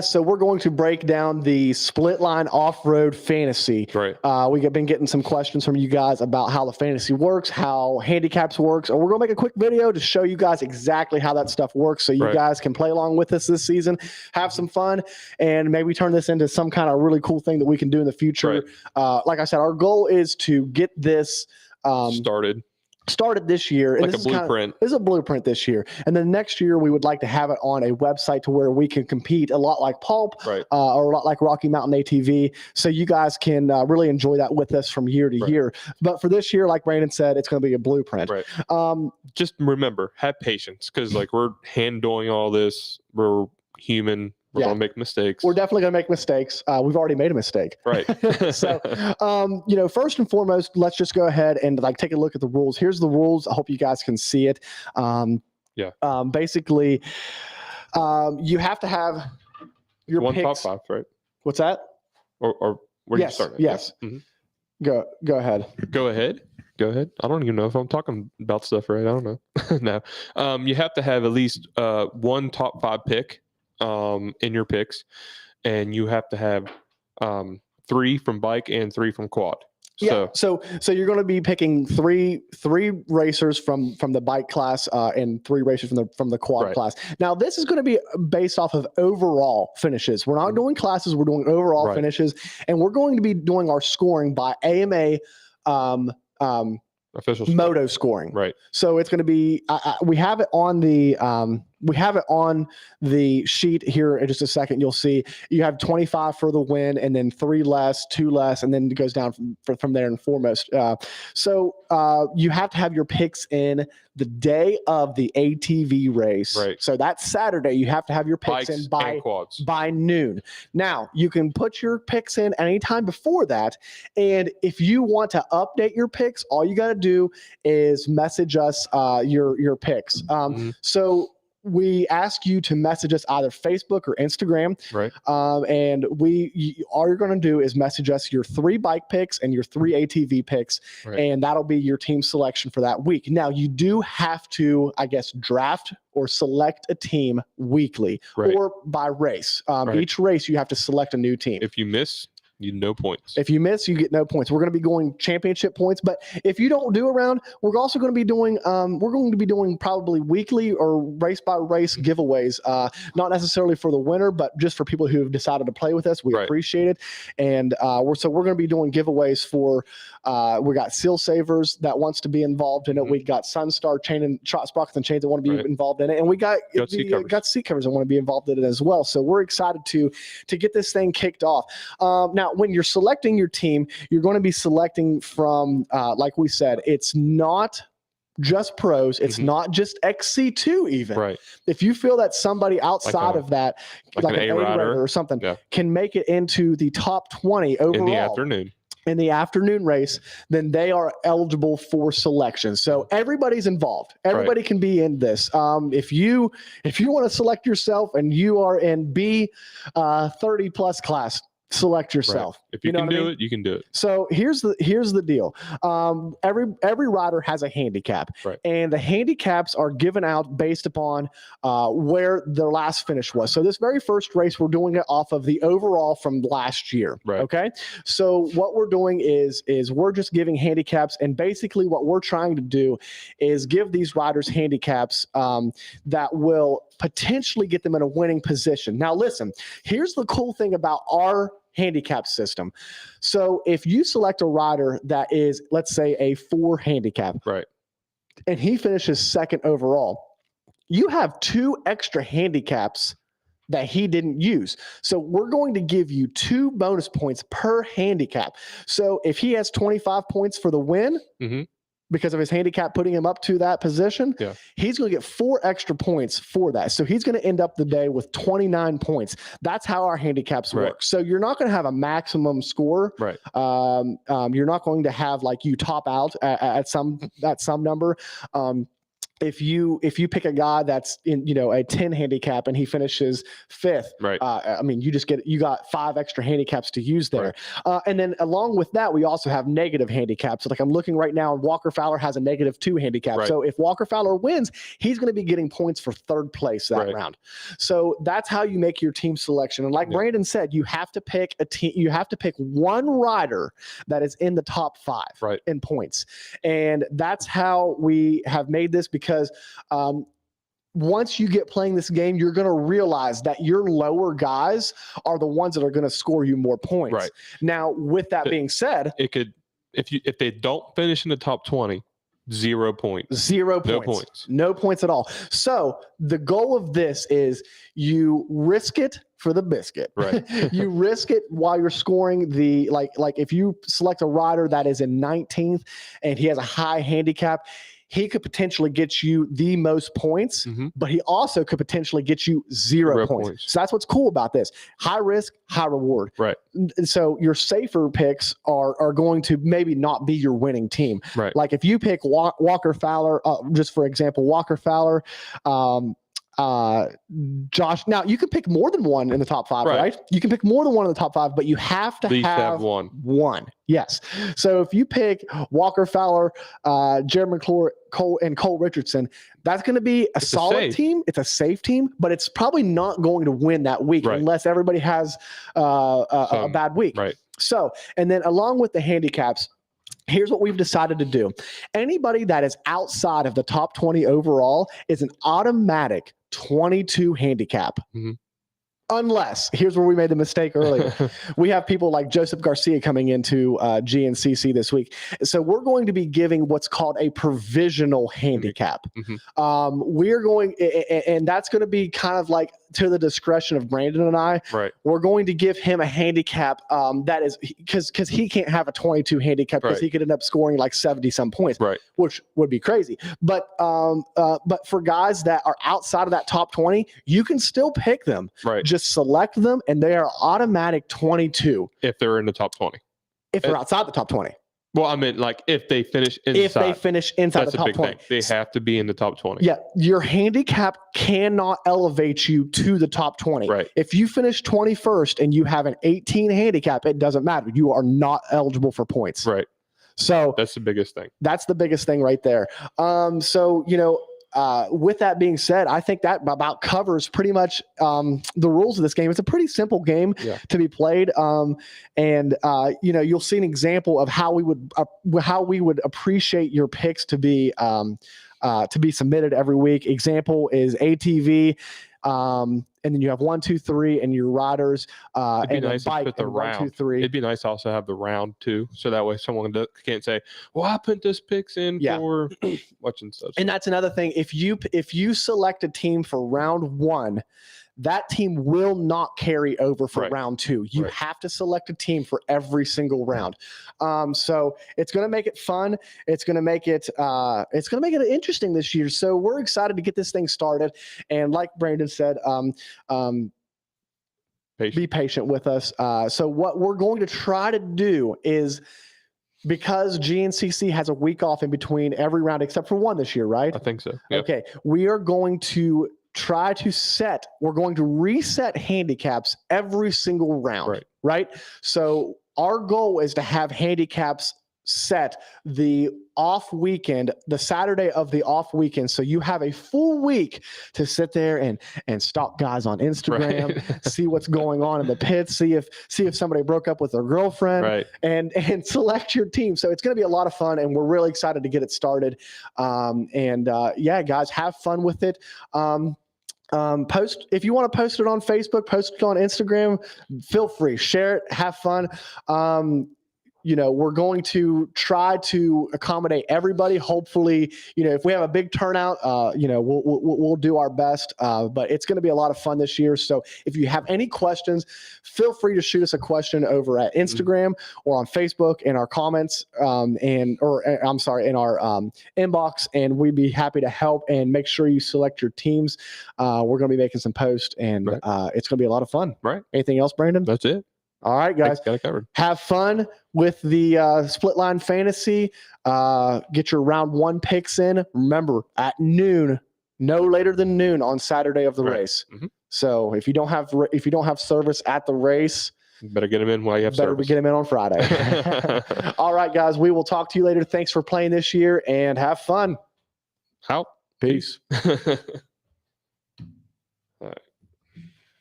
So we're going to break down the SplitLine off-road fantasy. Right. We have been getting some questions from you guys about how the fantasy works, how handicaps works, and we're going to make a quick video to show you guys exactly how that stuff works so you guys can play along with us this season, have some fun, and maybe turn this into some kind of really cool thing that we can do in the future. Like I said, our goal is to get this started this year. And like this a blueprint. This is a blueprint this year. And then next year, we would like to have it on a website to where we can compete a lot like Pulp or a lot like Rocky Mountain ATV. So you guys can really enjoy that with us from year to year. But for this year, like Brandon said, it's going to be a blueprint. Just remember, have patience because like we're handling all this. We're human. We're going to make mistakes. We're definitely going to make mistakes. We've already made a mistake. So, you know, first and foremost, let's just go ahead and like take a look at the rules. Here's the rules. I hope you guys can see it. Basically, you have to have your one picks. top 5, right? What's that? Or where you starting? Yes. Go ahead. Go ahead. Go ahead. I don't even know if I'm talking about stuff right. I don't know. No. You have to have at least one top 5 pick in your picks, and you have to have 3 from bike and 3 from quad. So you're going to be picking three racers from the bike class and 3 racers from the quad class. Now this is going to be based off of overall finishes. We're not doing classes. We're doing overall finishes, and we're going to be doing our scoring by AMA official moto scoring. So it's going to be we have it on the sheet here in just a second. You'll see you have 25 for the win, and then 3 less, 2 less, and then it goes down from there and foremost. So you have to have your picks in the day of the ATV race. So that's Saturday. You have to have your picks in by noon. Now you can put your picks in anytime before that, and if you want to update your picks, all you got to do is message us your picks. So we ask you to message us either Facebook or Instagram. And all you're going to do is message us your 3 bike picks and your 3 ATV picks. And that'll be your team selection for that week. Now you do have to, I guess, draft or select a team weekly or by race. Each race you have to select a new team. If you miss, you get no points. If you miss, you get no points. We're going to be going championship points, but if you don't do a round, we're also going to be doing probably weekly or race by race giveaways. Not necessarily for the winner, but just for people who have decided to play with us. We appreciate it. And we're going to be doing giveaways for we got Seal Savers that wants to be involved in it. We got Sunstar chain and sprockets and chains that want to be involved in it, and we got seat covers that want to be involved in it as well. So we're excited to get this thing kicked off. Now, when you're selecting your team, you're going to be selecting from, like we said, it's not just pros. It's not just XC2 even. If you feel that somebody outside of that, like an A-rider or something, can make it into the top 20 overall in the afternoon race, then they are eligible for selection. So everybody's involved. Everybody can be in this. If you want to select yourself and you are in B 30 plus class, select yourself. If you can do it, you can do it. So here's the deal. Every rider has a handicap, and the handicaps are given out based upon where their last finish was. So this very first race, we're doing it off of the overall from last year. Okay. So what we're doing is we're just giving handicaps, and basically what we're trying to do is give these riders handicaps that will potentially get them in a winning position. Now, listen, here's the cool thing about our handicap system. So if you select a rider that is, let's say, a 4 handicap, and he finishes 2nd overall, you have 2 extra handicaps that he didn't use. So we're going to give you 2 bonus points per handicap. So if he has 25 points for the win, because of his handicap putting him up to that position, he's going to get 4 extra points for that. So he's going to end up the day with 29 points. That's how our handicaps work. So you're not going to have a maximum score. You're not going to have like you top out at some number. if you pick a guy that's in, you know, a 10 handicap and he finishes 5th, Right. I mean, you got 5 extra handicaps to use there. Right. And then along with that, we also have negative handicaps. So like I'm looking right now, and Walker Fowler has a -2 handicap. Right. So if Walker Fowler wins, he's going to be getting points for 3rd place that round. So that's how you make your team selection. And like Brandon said, you have to pick a team. You have to pick one rider that is in the top 5 in points. And that's how we have made this, because once you get playing this game, you're going to realize that your lower guys are the ones that are going to score you more points. Right. Now, with that being said, it could, if they don't finish in the top 20, 0 points. 0 points. No points. No points at all. So the goal of this is you risk it for the biscuit. Right. You risk it while you're scoring the, like if you select a rider that is in 19th and he has a high handicap, he could potentially get you the most points, but he also could potentially get you 0 points. So that's what's cool about this. High risk, high reward. Right. And so your safer picks are going to maybe not be your winning team. Right. Like if you pick Walker Fowler, just for example, Walker Fowler, Josh, now you can pick more than one in the top 5, right? You can pick more than one in the top 5, but you have to have one. Yes. So if you pick Walker Fowler, Jared McClure, Cole Richardson, that's going to be a solid team. It's a safe team, but it's probably not going to win that week unless everybody has a bad week. Right. So, and then along with the handicaps, here's what we've decided to do. Anybody that is outside of the top 20 overall is an automatic 22 handicap. Unless, here's where we made the mistake earlier. We have people like Joseph Garcia coming into GNCC this week. So we're going to be giving what's called a provisional handicap. We're going, and that's going to be kind of like to the discretion of Brandon and I. Right. We're going to give him a handicap that is, because he can't have a 22 handicap because he could end up scoring like 70 some points, which would be crazy. But for guys that are outside of that top 20, you can still pick them. Just select them, and they are automatic 22 if they're in the top 20. If they're outside the top 20. Well, I mean, like if they finish inside. If they finish inside the top 20. Thing. They have to be in the top 20. Yeah, your handicap cannot elevate you to the top 20. Right. If you finish 21st and you have an 18 handicap, it doesn't matter. You are not eligible for points. Right. So that's the biggest thing. That's the biggest thing right there. So, you know, with that being said, I think that about covers pretty much the rules of this game. It's a pretty simple game to be played. And you know, you'll see an example of how we would appreciate your picks to be submitted every week. Example is ATV. And then you have 1, 2, 3, and your riders. It'd be nice to put the round. 1, 2, 3. It'd be nice to also have the round too, so that way someone can't say, "Well, I put this picks in for watching such." And that's another thing. If you select a team for round 1, that team will not carry over for round 2. You have to select a team for every single round. So it's going to make it fun. It's going to make it interesting this year. So we're excited to get this thing started. And like Brandon said, be patient with us. So what we're going to try to do is, because GNCC has a week off in between every round except for one this year, right? I think so. Yep. Okay. We are going to we're going to reset handicaps every single round, right? So our goal is to have handicaps set the off weekend, the Saturday of the off weekend. So you have a full week to sit there and stalk guys on Instagram, see what's going on in the pits, see if somebody broke up with their girlfriend, and select your team. So it's going to be a lot of fun, and we're really excited to get it started. Yeah, guys, have fun with it. Post if you want to post it on Facebook, post it on Instagram, feel free, share it, have fun. You know, we're going to try to accommodate everybody. Hopefully, you know, if we have a big turnout, you know, we'll do our best. But it's going to be a lot of fun this year. So if you have any questions, feel free to shoot us a question over at Instagram or on Facebook in our comments, in our inbox, and we'd be happy to help. And make sure you select your teams. We're going to be making some posts, and it's going to be a lot of fun. Right. Anything else, Brandon? That's it. All right, guys. Got it covered. Have fun with the SplitLine Fantasy. Get your round 1 picks in. Remember, at noon, no later than noon on Saturday of the race. So if you don't have service at the race, you better get them in while you have better service. Get them in on Friday. All right, guys. We will talk to you later. Thanks for playing this year and have fun. Out. Peace.